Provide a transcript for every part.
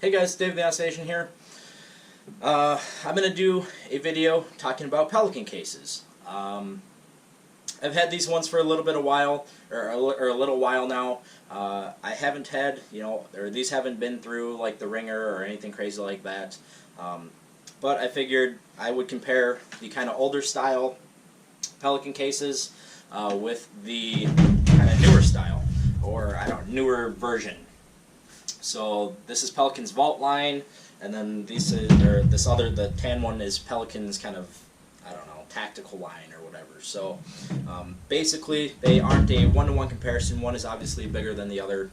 Hey guys, Dave the Station here. I'm going to do a video talking about Pelican cases. I've had these ones for a little bit of while, or a little while now. I haven't had, or these haven't been through like the ringer or anything crazy like that. But I figured I would compare the kind of older style Pelican cases with the kind of newer style, or newer version. So this is Pelican's Vault line, and then the tan one is Pelican's kind of, tactical line or whatever. So basically they aren't a one-to-one comparison. One is obviously bigger than the other,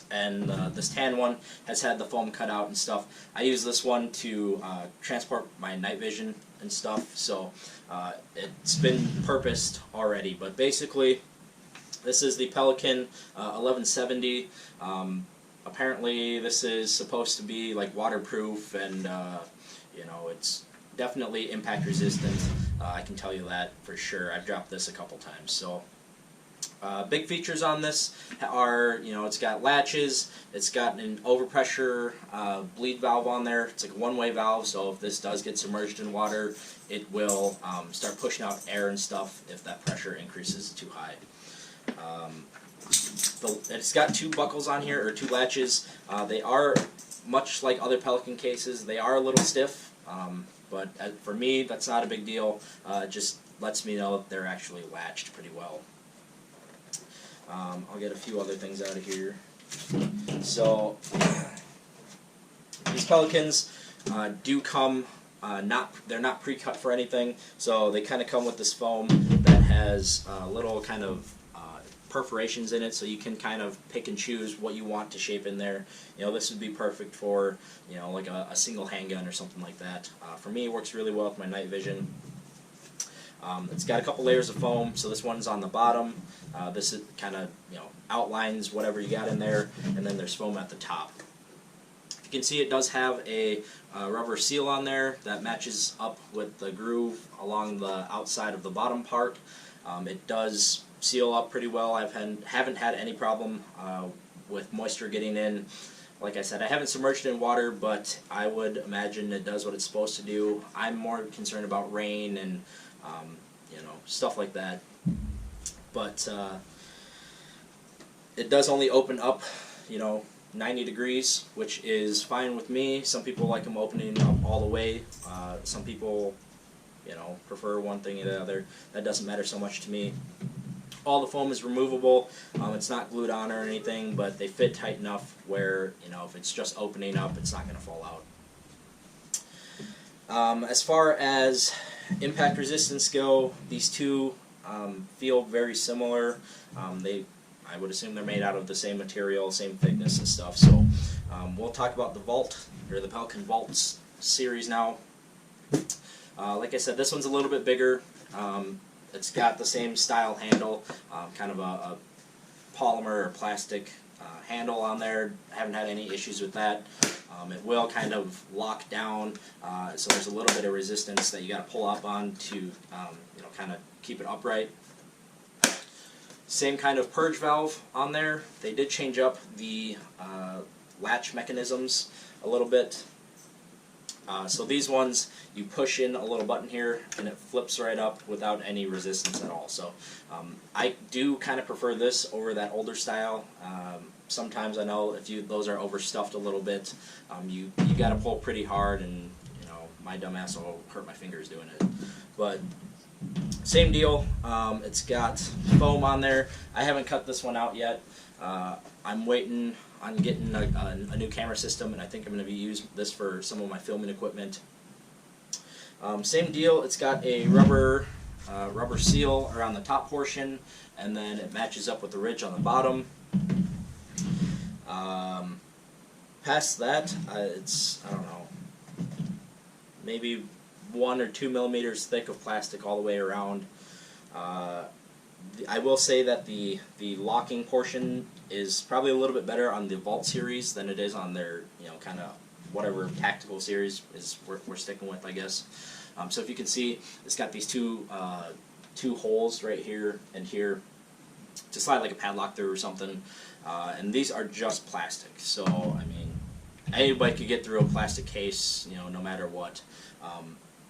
and this tan one has had the foam cut out and stuff. I use this one to transport my night vision and stuff, so it's been purposed already. But basically this is the Pelican 1170. Apparently this is supposed to be like waterproof, and it's definitely impact resistant. I can tell you that for sure. I've dropped this a couple times. So big features on this are, it's got latches, it's got an overpressure bleed valve on there. It's like a one-way valve, so if this does get submerged in water, it will start pushing out air and stuff if that pressure increases too high. It's got two buckles on here, or two latches. They are, much like other Pelican cases, they are a little stiff, but for me that's not a big deal. It just lets me know that they're actually latched pretty well. I'll get a few other things out of here. So these Pelicans do come, they're not pre-cut for anything, so they kind of come with this foam that has little kind of perforations in it, so you can kind of pick and choose what you want to shape in there. This would be perfect for, like a single handgun or something like that. For me, it works really well with my night vision. It's got a couple layers of foam, so this one's on the bottom. This is kind of, outlines whatever you got in there, and then there's foam at the top. You can see it does have a rubber seal on there that matches up with the groove along the outside of the bottom part. It does seal up pretty well. I haven't had any problem with moisture getting in. Like I said, I haven't submerged it in water, but I would imagine it does what it's supposed to do. I'm more concerned about rain and stuff like that. But it does only open up 90 degrees, which is fine with me. Some people like them opening up all the way. Some people prefer one thing or the other. That doesn't matter so much to me. All the foam is removable. It's not glued on or anything, but they fit tight enough where, if it's just opening up, it's not going to fall out. As far as impact resistance go, these two feel very similar. I would assume they're made out of the same material, same thickness and stuff. So we'll talk about the Vault, or the Pelican Vaults series now. Like I said, this one's a little bit bigger. It's got the same style handle, kind of a polymer or plastic handle on there. I haven't had any issues with that. It will kind of lock down, so there's a little bit of resistance that you got to pull up on to kind of keep it upright. Same kind of purge valve on there. They did change up the latch mechanisms a little bit. So these ones, you push in a little button here and it flips right up without any resistance at all. So I do kind of prefer this over that older style. Sometimes I know if those are overstuffed a little bit, you got to pull pretty hard, and my dumb ass will hurt my fingers doing it. But same deal. It's got foam on there. I haven't cut this one out yet. I'm waiting on getting a new camera system, and I think I'm going to be using this for some of my filming equipment. Same deal. It's got a rubber seal around the top portion, and then it matches up with the ridge on the bottom. Past that, it's, maybe 1 or 2 millimeters thick of plastic all the way around. I will say that the locking portion is probably a little bit better on the Vault series than it is on their, kind of whatever tactical series is we're sticking with, I guess. So if you can see, it's got these two holes right here and here to slide like a padlock through or something, and these are just plastic. So I mean, anybody could get through a plastic case, no matter what.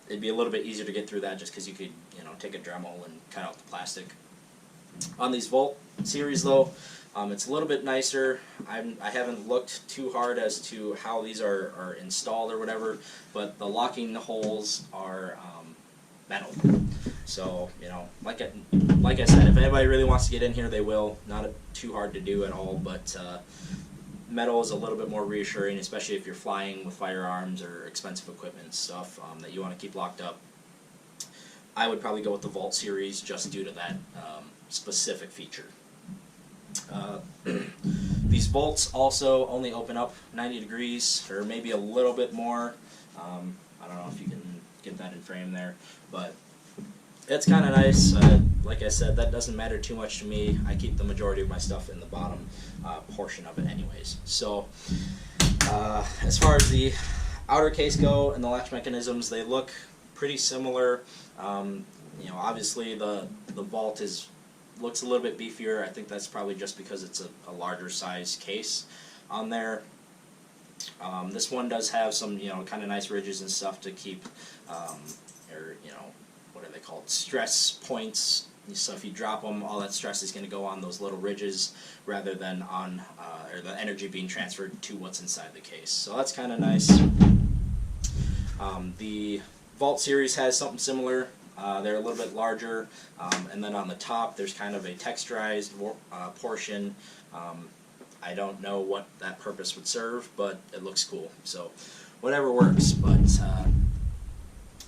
It'd be a little bit easier to get through that just because you could, take a Dremel and cut out the plastic. On these Vault series, though, it's a little bit nicer. I haven't looked too hard as to how these are installed or whatever, but the locking holes are metal. So, like I said, if anybody really wants to get in here, they will. Not too hard to do at all, but metal is a little bit more reassuring, especially if you're flying with firearms or expensive equipment and stuff that you want to keep locked up. I would probably go with the Vault series just due to that specific feature. These Vaults also only open up 90 degrees, or maybe a little bit more. I don't know if you can get that in frame there, but it's kind of nice. Like I said, that doesn't matter too much to me. I keep the majority of my stuff in the bottom portion of it anyways. So as far as the outer case go and the latch mechanisms, they look pretty similar. Obviously the Vault looks a little bit beefier. I think that's probably just because it's a larger size case on there. This one does have some kind of nice ridges and stuff to keep what are they called, stress points. So if you drop them, all that stress is going to go on those little ridges rather than on or the energy being transferred to what's inside the case. So that's kind of nice. The Vault series has something similar. They're a little bit larger, and then on the top there's kind of a texturized portion. I don't know what that purpose would serve, but it looks cool. So whatever works. But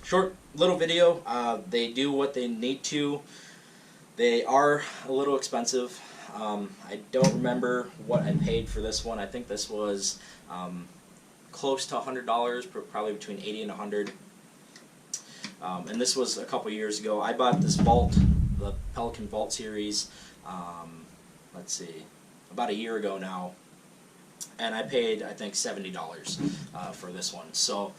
short little video. They do what they need to. They are a little expensive. I don't remember what I paid for this one. I think this was close to $100, probably between $80 and $100. And this was a couple years ago. I bought this Vault, the Pelican Vault series, let's see, about a year ago now, and I paid, I think, $70 for this one. So,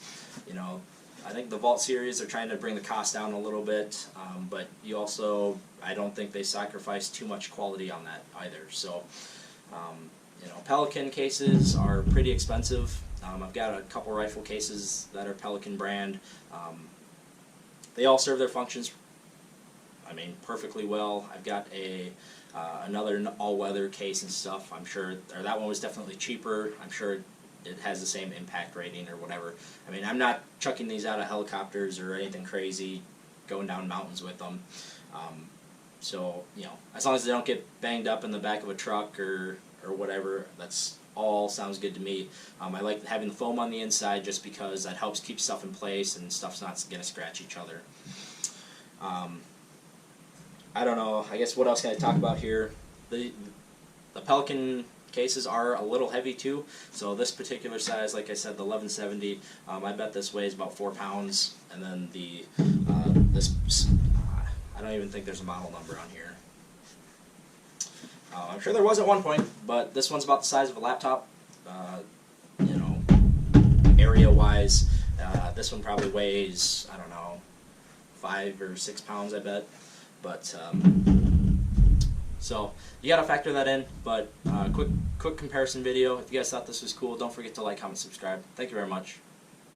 I think the Vault series are trying to bring the cost down a little bit, but you also, I don't think they sacrifice too much quality on that either. So, Pelican cases are pretty expensive. I've got a couple rifle cases that are Pelican brand. They all serve their functions, perfectly well. I've got another all-weather case and stuff. I'm sure, or that one was definitely cheaper. I'm sure it has the same impact rating or whatever. I'm not chucking these out of helicopters or anything crazy, going down mountains with them. So, as long as they don't get banged up in the back of a truck or whatever, that's all sounds good to me. I like having the foam on the inside just because that helps keep stuff in place and stuff's not going to scratch each other. I don't know, I guess what else can I talk about here? The Pelican cases are a little heavy too, so this particular size, like I said, the 1170, I bet this weighs about 4 pounds, and then this, I don't even think there's a model number on here. I'm sure there was at one point, but this one's about the size of a laptop, area-wise. This one probably weighs, I don't know, 5 or 6 pounds, I bet. But, so, you gotta factor that in, but quick comparison video. If you guys thought this was cool, don't forget to like, comment, subscribe. Thank you very much.